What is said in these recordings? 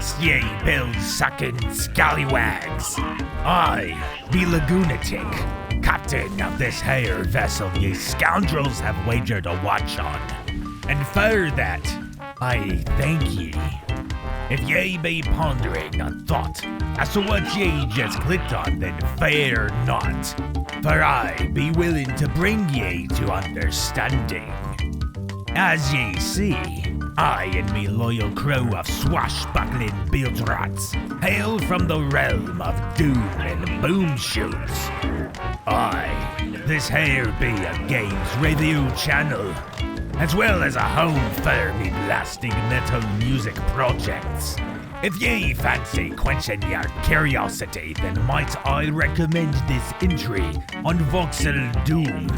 blast ye, bill-sucking scallywags. I be Lunatic, captain of this here vessel ye scoundrels have wagered a watch on. And for that, I thank ye. If ye be pondering a thought as to what ye just clicked on, then fear not, for I be willing to bring ye to understanding. As ye see, I and me loyal crew of swashbuckling bilge-rats hail from the realm of doom and boom shoots. This here be a games review channel, as well as a home for me blasting metal music projects. If ye fancy quenching your curiosity, then might I recommend this entry on Voxel Doom,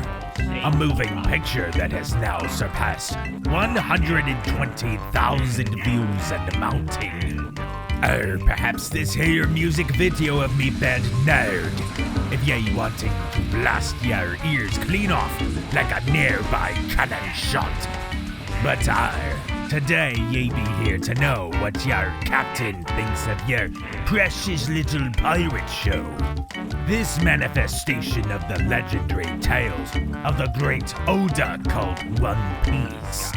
a moving picture that has now surpassed 120,000 views and mounting. Or perhaps this here music video of me band nerd, if ye wanting to blast your ears clean off like a nearby cannon shot. But today ye be here to know what your captain thinks of your precious little pirate show. This manifestation of the legendary tales of the great Oda called One Piece.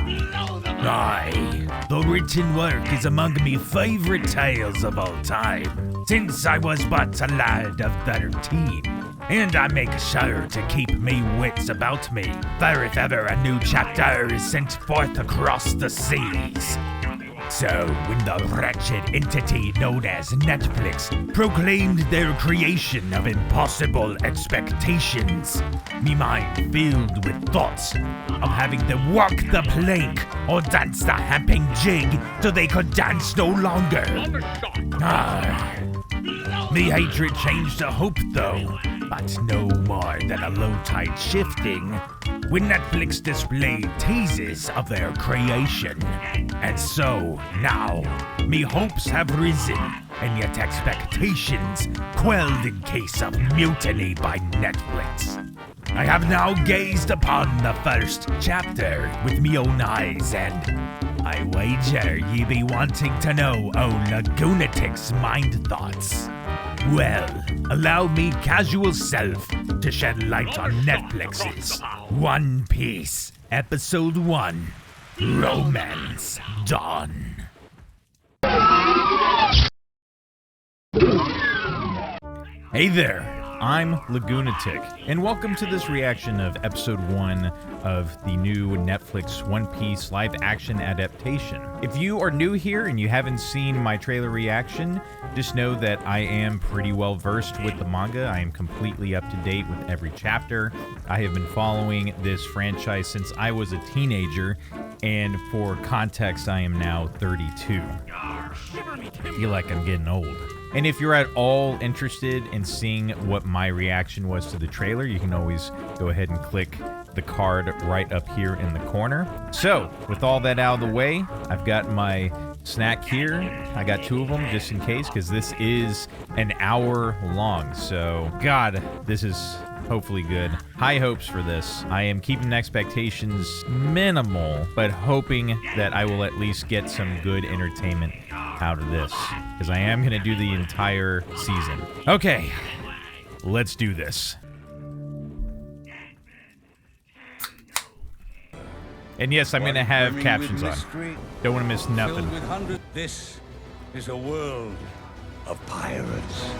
The written work is among me favorite tales of all time, since I was but a lad of 13. And I make sure to keep me wits about me, for if ever a new chapter is sent forth across the seas. So, when the wretched entity known as Netflix proclaimed their creation of impossible expectations, me mind filled with thoughts of having them walk the plank or dance the hamping jig so they could dance no longer. Me hatred changed to hope though, but no more than a low tide shifting when Netflix displayed teases of their creation. And so, now, me hopes have risen, and yet expectations quelled in case of mutiny by Netflix. I have now gazed upon the first chapter with me own eyes, and I wager ye be wanting to know Lagunatic's mind thoughts. Well, allow me casual self to shed light on Netflix's One Piece, Episode 1, Romance Dawn. Hey there, I'm Lagunatic, and welcome to this reaction of Episode 1 of the new Netflix One Piece live-action adaptation. If you are new here and you haven't seen my trailer reaction, just know that I am pretty well versed with the manga. I am completely up to date with every chapter. I have been following this franchise since I was a teenager, and for context, I am now 32. I feel like I'm getting old. And if you're at all interested in seeing what my reaction was to the trailer, you can always go ahead and click the card right up here in the corner. So, with all that out of the way, I've got my snack here. I got 2 of them just in case, because this is an hour long. So, God, this is hopefully good. High hopes for this. I am keeping expectations minimal, but hoping that I will at least get some good entertainment out of this, because I am going to do the entire season. Okay, let's do this. And yes, I'm going to have captions on. Don't want to miss nothing. This is a world of pirates.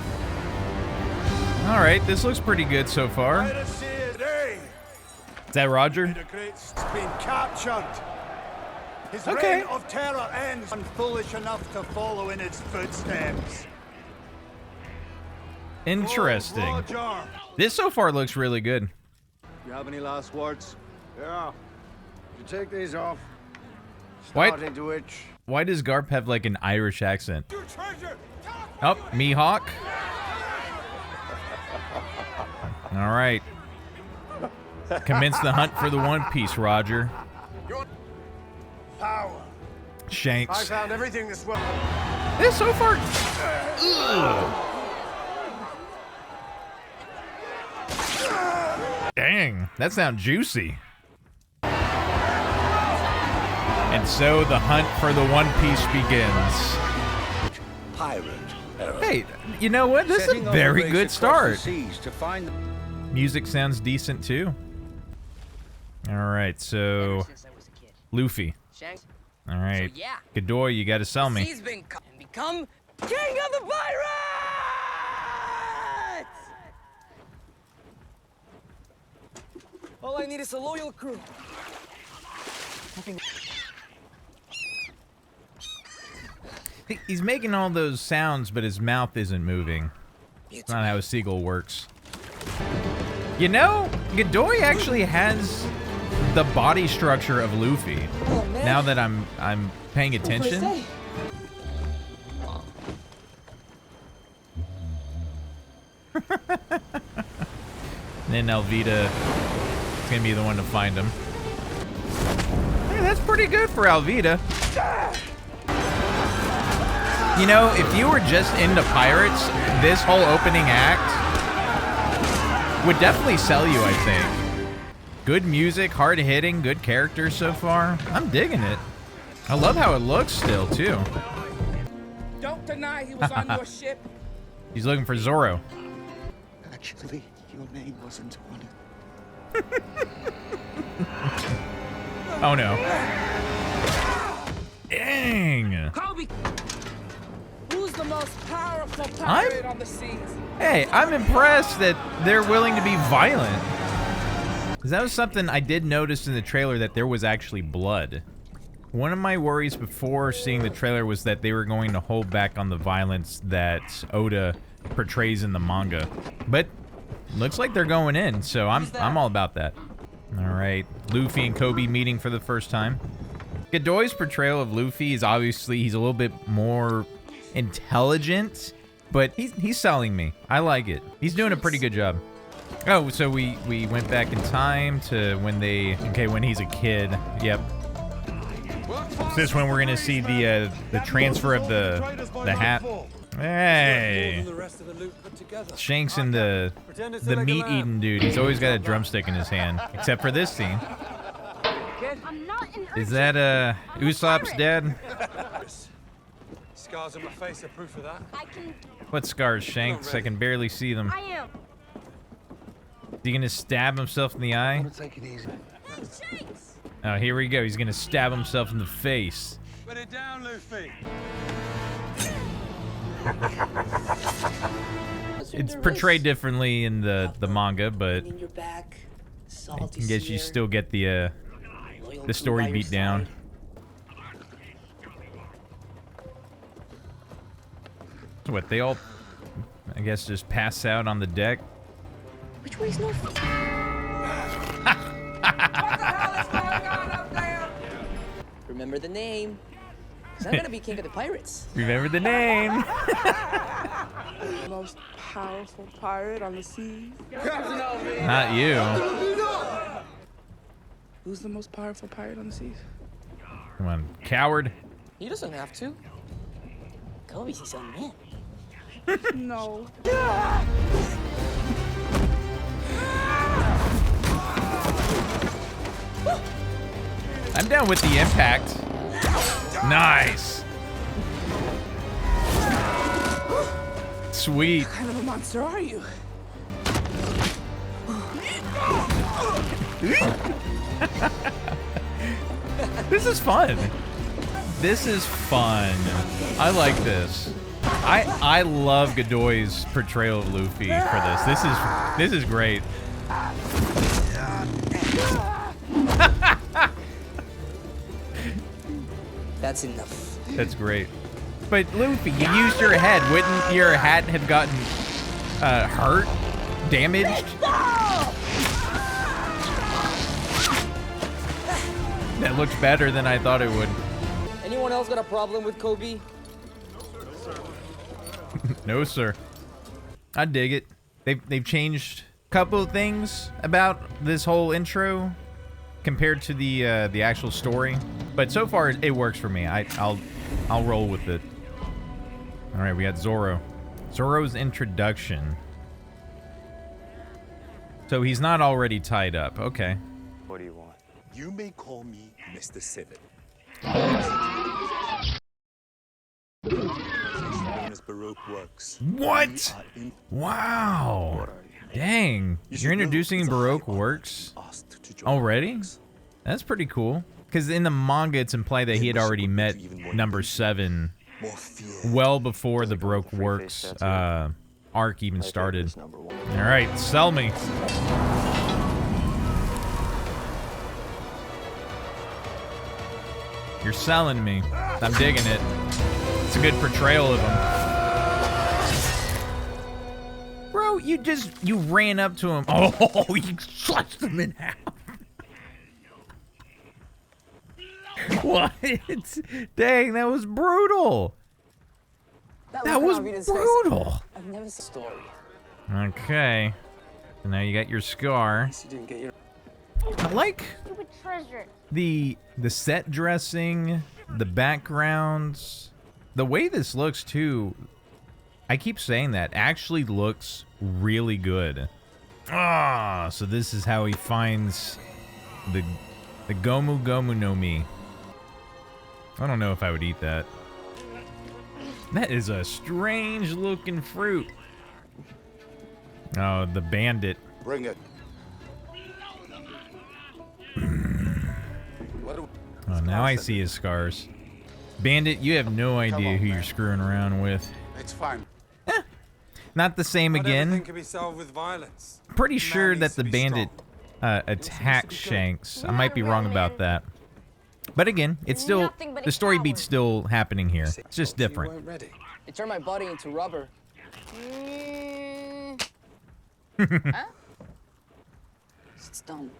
All right, this looks pretty good so far. Is that Roger? It's been captured. His okay. reign of terror ends and foolish enough to follow in its footsteps. Interesting. Oh, Roger. This so far looks really good. You have any last words? Yeah. You take these off. Why does Garp have like an Irish accent? Oh, Mihawk. All right. Commence the hunt for the One Piece, Roger. Power. Shanks. I found everything this way. This so far. Ugh. Dang, that sounds juicy. And so the hunt for the One Piece begins. pirate. Hey, you know what? This is a very good start. To find Music sounds decent too. All right, so Luffy. All right, So, yeah. Godoy, you got to sell me. He's been and become king of the pirates! All I need is a loyal crew. He's making all those sounds, but his mouth isn't moving. It's not how a seagull works. You know, Godoy actually has the body structure of Luffy. Oh, man. Now that I'm paying attention. Then Alvida is gonna be the one to find him. Hey, that's pretty good for Alvida. You know, if you were just into pirates, this whole opening act would definitely sell you, I think. Good music, hard hitting, good characters so far. I'm digging it. I love how it looks still, too. Don't deny he was on your ship. He's looking for Zoro. Actually, your name wasn't on it. Oh no. Dang. Koby! Who's the most powerful pirate on the seas? Hey, I'm impressed that they're willing to be violent. 'Cause that was something I did notice in the trailer, that there was actually blood. One of my worries before seeing the trailer was that they were going to hold back on the violence that Oda portrays in the manga. But looks like they're going in, so I'm all about that. All right, Luffy and Koby meeting for the first time. Godoy's portrayal of Luffy is obviously, he's a little bit more intelligent, but he's selling me. I like it. He's doing a pretty good job. Oh, so we went back in time to when when he's a kid. Yep. Is this when we're gonna see the transfer of the hat? Hey, Shanks and the meat-eating dude. He's always got a drumstick in his hand, except for this scene. Is that Usopp's dad? Scars on my face are proof of that. What scars, Shanks? I can barely see them. I am. Is he gonna stab himself in the eye? Take it easy. Oh, here we go. He's gonna stab himself in the face. Put it down, Luffy. It's portrayed differently in the manga, but I guess you still get the story beat down. So what, they all, I guess, just pass out on the deck? Which way's north? What the hell is going on up there? Remember the name. 'Cause I'm gonna be king of the pirates. Remember the name. The most powerful pirate on the seas. Not you. Who's the most powerful pirate on the seas? Come on, coward. He doesn't have to. Koby's his own man. No. I'm down with the impact. Nice. Sweet. What kind of a monster are you? This is fun. This is fun. I like this. I love Godoy's portrayal of Luffy for this. This is great. That's enough. That's great. But Luffy, you used your head. Wouldn't your hat have gotten hurt? Damaged? That looks better than I thought it would. Anyone else got a problem with Koby? No, sir. I dig it. They've changed a couple of things about this whole intro compared to the actual story, but so far it works for me. I'll roll with it. All right, we got Zoro. Zoro's introduction. So he's not already tied up. Okay. What do you want? You may call me Mr. Seven. Baroque works. What? Wow. Dang. You're introducing Baroque works already? That's pretty cool. Because in the manga, it's implied that he had already met number 7 well before the Baroque works arc even started. All right, sell me. You're selling me. I'm digging it. It's a good portrayal of him. Bro, you ran up to him. Oh, you sliced him in half. What? Dang, that was brutal. That was brutal. I've never seen a story. Okay. So now you got your scar. You didn't get your... I like Stupid treasure. the set dressing, the backgrounds, the way this looks too. I keep saying that actually looks really good. Ah, so this is how he finds the Gomu Gomu no Mi. I don't know if I would eat that. That is a strange looking fruit. Oh, the bandit. Bring it. Oh, now I see his scars. Bandit, you have no idea who you're screwing around with. It's fine. Not the same Not everything again. can be solved with violence. Pretty sure Man that needs the to be bandit attacks Shanks. I might be wrong about that. But again, it's still, Nothing but a the story coward. beat's still happening here. It's just You different. weren't ready. It turned my body into rubber. Huh? It's done.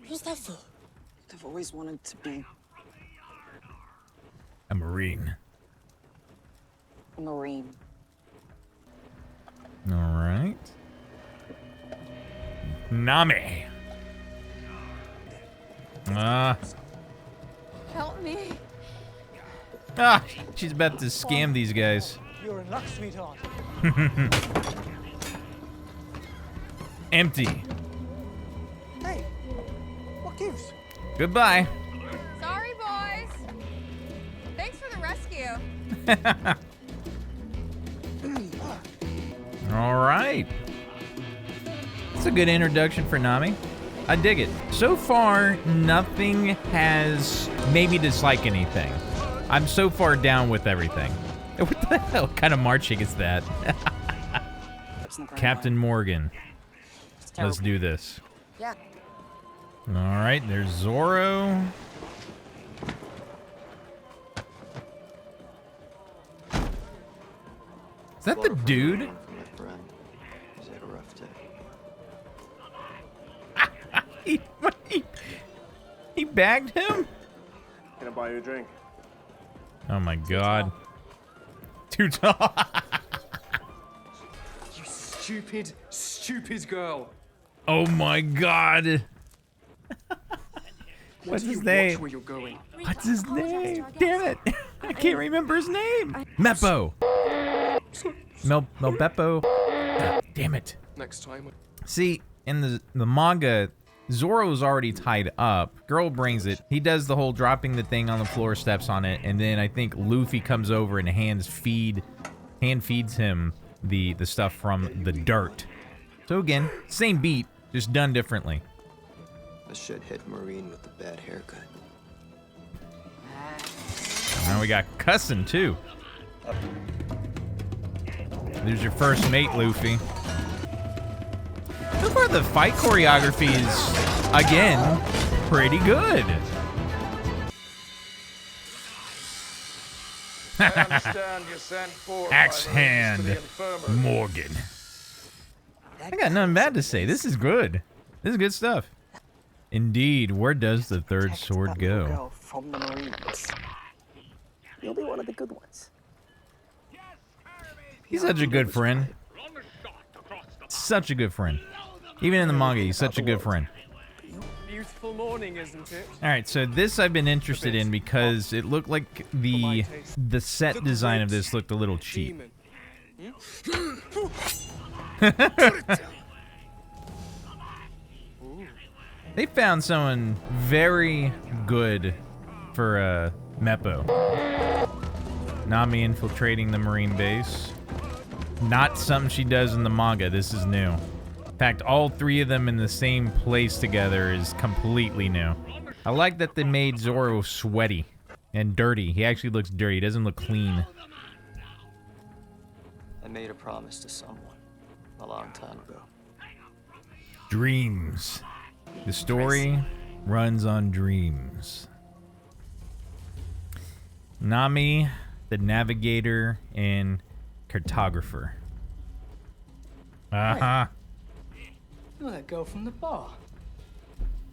Who's that for? I've always wanted to be A Marine. a Marine. All right. Nami. Help me. She's about to scam these guys. You're in luck, sweetheart. Empty. Hey, what gives? Goodbye. Sorry, boys. Thanks for the rescue. All right. It's a good introduction for Nami. I dig it. So far, nothing has made me dislike anything. I'm so far down with everything. What the hell kind of marching is that? Captain Morgan. Let's do this. Yeah. All right, there's Zoro. Is that the dude? My friend. He's had a rough day. He bagged him? Can I buy you a drink? Oh my god. Too tall. You stupid, stupid girl. Oh my god. What's his name? Watch where you're going. What's his name? Damn it. I can't remember his name. Meppo. Melbeppo. God damn it. Next time. See, in the manga, Zoro's already tied up. Girl brings it. He does the whole dropping the thing on the floor, steps on it, and then I think Luffy comes over and hand feeds him the stuff from the dirt. So again, same beat, just done differently. A shithead Marine with a bad haircut. Now we got cussing too. There's your first mate, Luffy. So far, the fight choreography is, again, pretty good. I understand you're sent for Axe hand, Morgan. I got nothing bad to say. This is good. This is good stuff. Indeed, where does the third sword go? Girl from the Marines. You'll be one of the good ones. He's such a good friend. Such a good friend. Even in the manga, he's such a good friend. Beautiful morning, isn't it? All right, so this I've been interested in because it looked like the set design of this looked a little cheap. They found someone very good for Meppo. Nami infiltrating the Marine base. Not something she does in the manga. This is new. In fact, all three of them in the same place together is completely new. I like that they made Zoro sweaty and dirty. He actually looks dirty. He doesn't look clean. I made a promise to someone a long time ago. Dreams. The story runs on dreams. Nami, the navigator and cartographer. Uh-huh. You're that girl from the bar.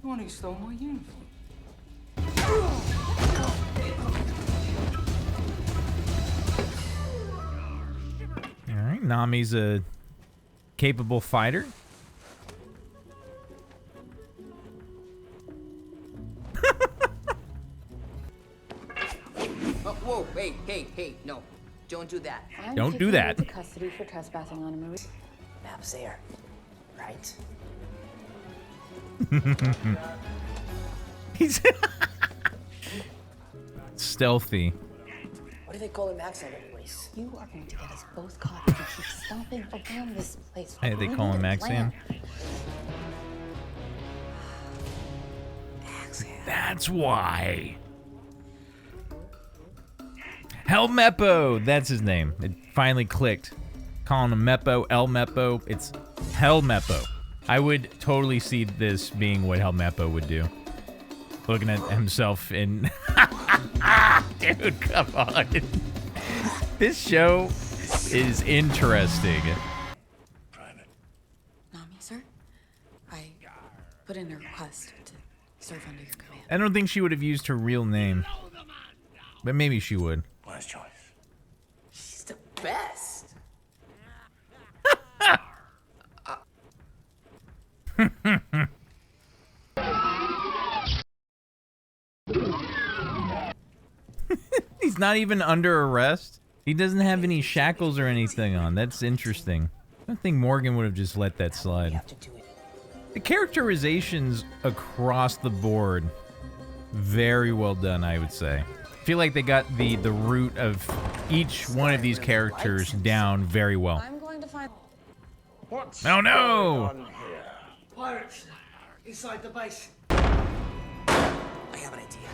The one who stole my uniform. Alright, Nami's a capable fighter. Oh, whoa, hey, no. Don't do that. Don't do that. To custody for trespassing on a marine. Map's there, right? He's stealthy. What do they call him accent anyways? You are going to get us both caught if you keep stomping around this place. Hey, they call him Maxan. That's why. Helmeppo, that's his name. It finally clicked. Calling him Meppo, Helmeppo. It's Helmeppo. I would totally see this being what Helmeppo would do. Looking at himself in... Dude, come on. This show is interesting. Nami, sir, I put in a request to serve under your command. I don't think she would have used her real name. But maybe she would. Wise choice. She's the best. He's not even under arrest. He doesn't have any shackles or anything on. That's interesting. I don't think Morgan would have just let that We slide. have to do it. The characterizations across the board, very well done, I would say. I feel like they got the root of each one of these characters down very well. I'm going to find. Oh no! Pirates inside the base. I have an idea.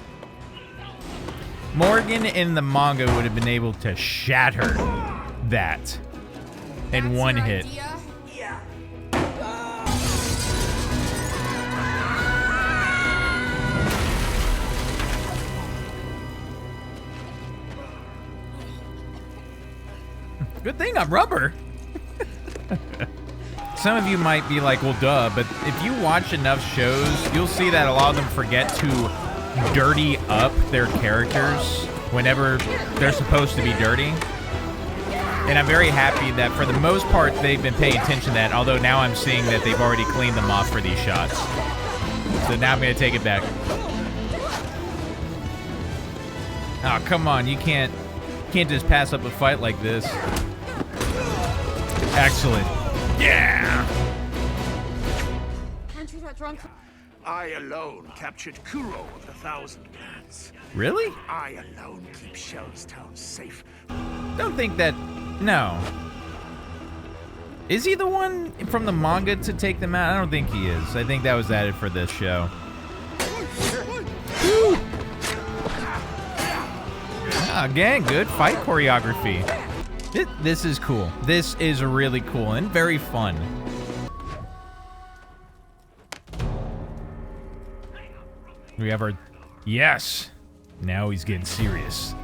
Morgan in the manga would have been able to shatter that in one hit. Good thing I'm rubber. Some of you might be like, well, duh, but if you watch enough shows, you'll see that a lot of them forget to dirty up their characters whenever they're supposed to be dirty. And I'm very happy that for the most part, they've been paying attention to that, although now I'm seeing that they've already cleaned them off for these shots. So now I'm going to take it back. Oh, come on, you can't just pass up a fight like this. Excellent. Yeah! Aren't you that drunk? I alone captured Kuro of the Thousand Planets. Really? I alone keep Shellstown safe. Don't think that... No. Is he the one from the manga to take them out? I don't think he is. I think that was added for this show. Woo! Again, good fight choreography. This is cool. This is really cool and very fun. We have our... Yes! Now he's getting serious.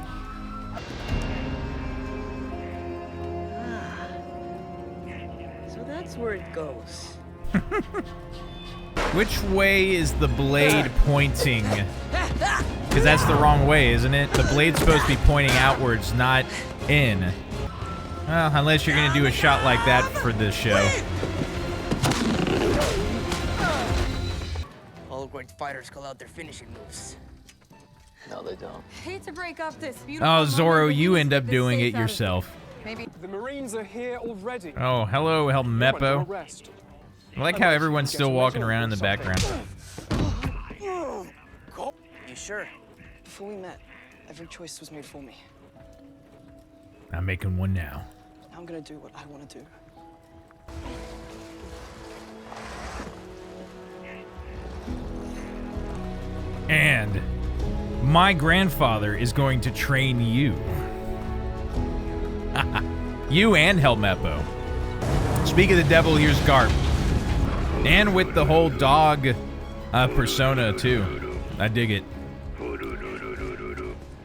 So that's where it goes. Which way is the blade pointing? Because that's the wrong way, isn't it? The blade's supposed to be pointing outwards, not in. Well, unless you're going to do a shot like that for this show. All great fighters call out their finishing moves. No, they don't. Hate to break up this beautiful. Oh, Zoro, moment, but you please end keep up this doing safe it out of yourself. here. Maybe. The Marines are here already. Oh, hello, They're under Helmeppo. arrest. I like how everyone's still walking around in the background. You sure? Before we met, every choice was made for me. I'm making one now. Now I'm gonna do what I want to do. And my grandfather is going to train you. You and Helmeppo. Speak of the devil, here's Garp. And with the whole dog persona, too. I dig it.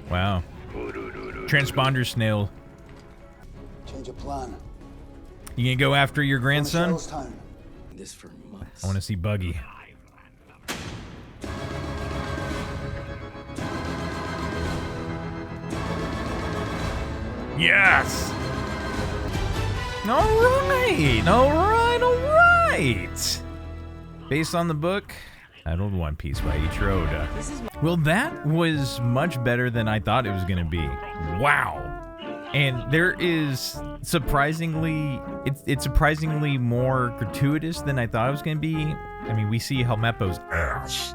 Wow. Transponder snail. Change of plan. You gonna go after your grandson? Town. This for months. I want to see Buggy. Yes! Alright! Based on the book, titled One Piece by Ichiro Oda. Well, that was much better than I thought it was going to be. Wow! And there is surprisingly, it's surprisingly more gratuitous than I thought it was going to be. I mean, we see Helmeppo's ass.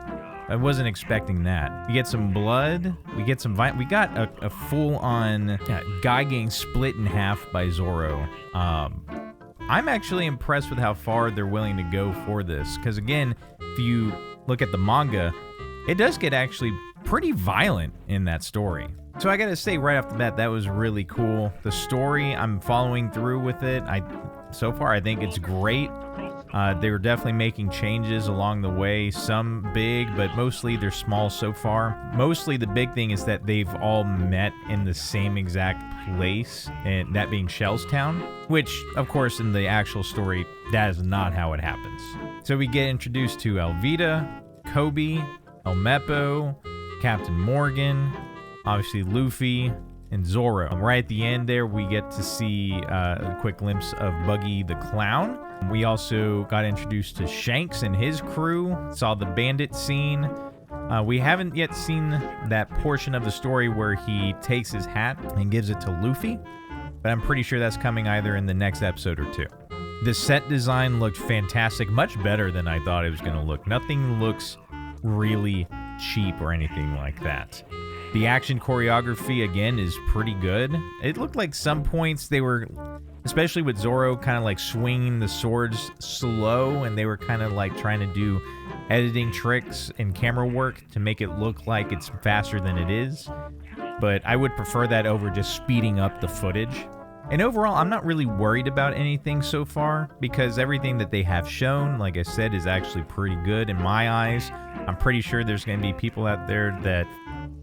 I wasn't expecting that. We get some blood. We get some we got a full-on guy getting split in half by Zoro. I'm actually impressed with how far they're willing to go for this. Because again, if you look at the manga, it does get actually pretty violent in that story. So I gotta say right off the bat, that was really cool. The story, I'm following through with it. So far, I think it's great. They were definitely making changes along the way, some big, but mostly they're small so far. Mostly the big thing is that they've all met in the same exact place, and that being Shellstown, which, of course, in the actual story, that is not how it happens. So we get introduced to Alvida, Koby, Helmeppo, Captain Morgan, obviously Luffy, and Zoro. Right at the end there, we get to see a quick glimpse of Buggy the Clown. We also got introduced to Shanks and his crew, saw the bandit scene. We haven't yet seen that portion of the story where he takes his hat and gives it to Luffy, but I'm pretty sure that's coming either in the next episode or two. The set design looked fantastic, much better than I thought it was going to look. Nothing looks really cheap or anything like that. The action choreography, again, is pretty good. It looked like some points they were, especially with Zoro, kind of like swinging the swords slow, and they were kind of like trying to do editing tricks and camera work to make it look like it's faster than it is. But I would prefer that over just speeding up the footage. And overall, I'm not really worried about anything so far, because everything that they have shown, like I said, is actually pretty good in my eyes. I'm pretty sure there's going to be people out there that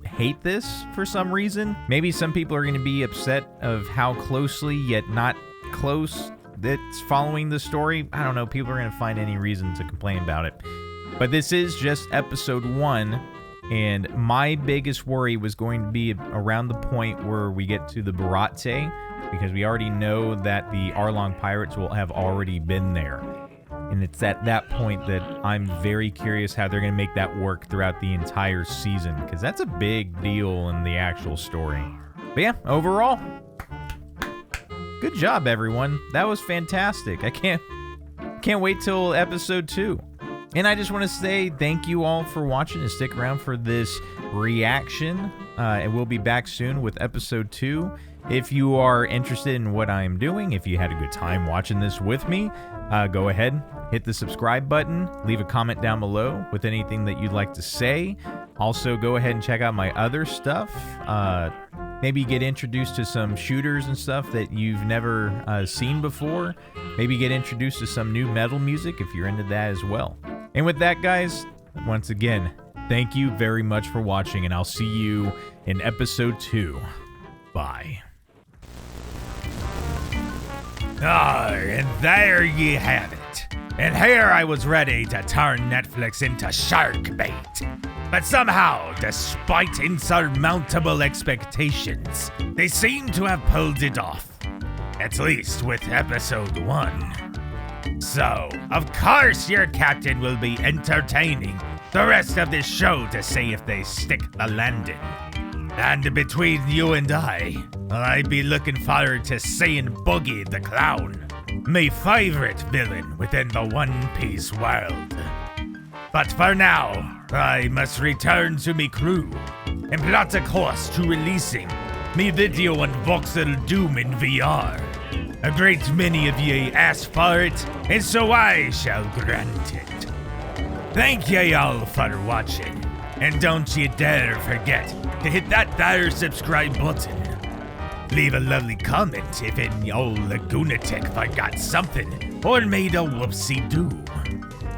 hate this for some reason. Maybe some people are going to be upset of how closely yet not close that's following the story. I don't know. People are going to find any reason to complain about it. But this is just episode 1, and my biggest worry was going to be around the point where we get to the Barate, because we already know that the Arlong pirates will have already been there. And it's at that point that I'm very curious how they're going to make that work throughout the entire season, because that's a big deal in the actual story. But yeah, overall, good job, everyone. That was fantastic. I can't wait till episode 2. And I just want to say thank you all for watching and stick around for this reaction. And we'll be back soon with episode 2. If you are interested in what I'm doing, if you had a good time watching this with me, go ahead, hit the subscribe button, leave a comment down below with anything that you'd like to say. Also, go ahead and check out my other stuff. Maybe get introduced to some shooters and stuff that you've never seen before. Maybe get introduced to some new metal music if you're into that as well. And with that, guys, once again, thank you very much for watching, and I'll see you in episode 2. Bye. And there ye have it. And here I was ready to turn Netflix into shark bait. But somehow, despite insurmountable expectations, they seem to have pulled it off. At least with episode 1. So, of course your captain will be entertaining the rest of this show to see if they stick the landing. And between you and I'd be looking forward to seeing Buggy the Clown, my favorite villain within the One Piece world. But for now, I must return to me crew and plot a course to releasing me video on Voxel Doom in VR. A great many of ye asked for it, and so I shall grant it. Thank ye all for watching, and don't ye dare forget to hit that there subscribe button. Leave a lovely comment if any old Lagunatic forgot something or made a whoopsie-doo.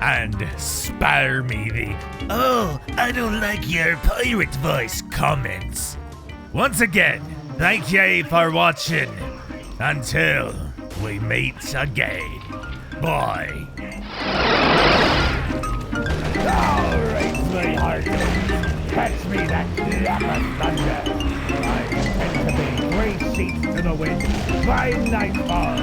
And spare me the, "Oh, I don't like your pirate voice" comments. Once again, thank ye for watching. Until we meet again. Bye. Alright, sweetheart. Catch me that clap of thunder. I intend to be 3 sheets to the wind by nightfall.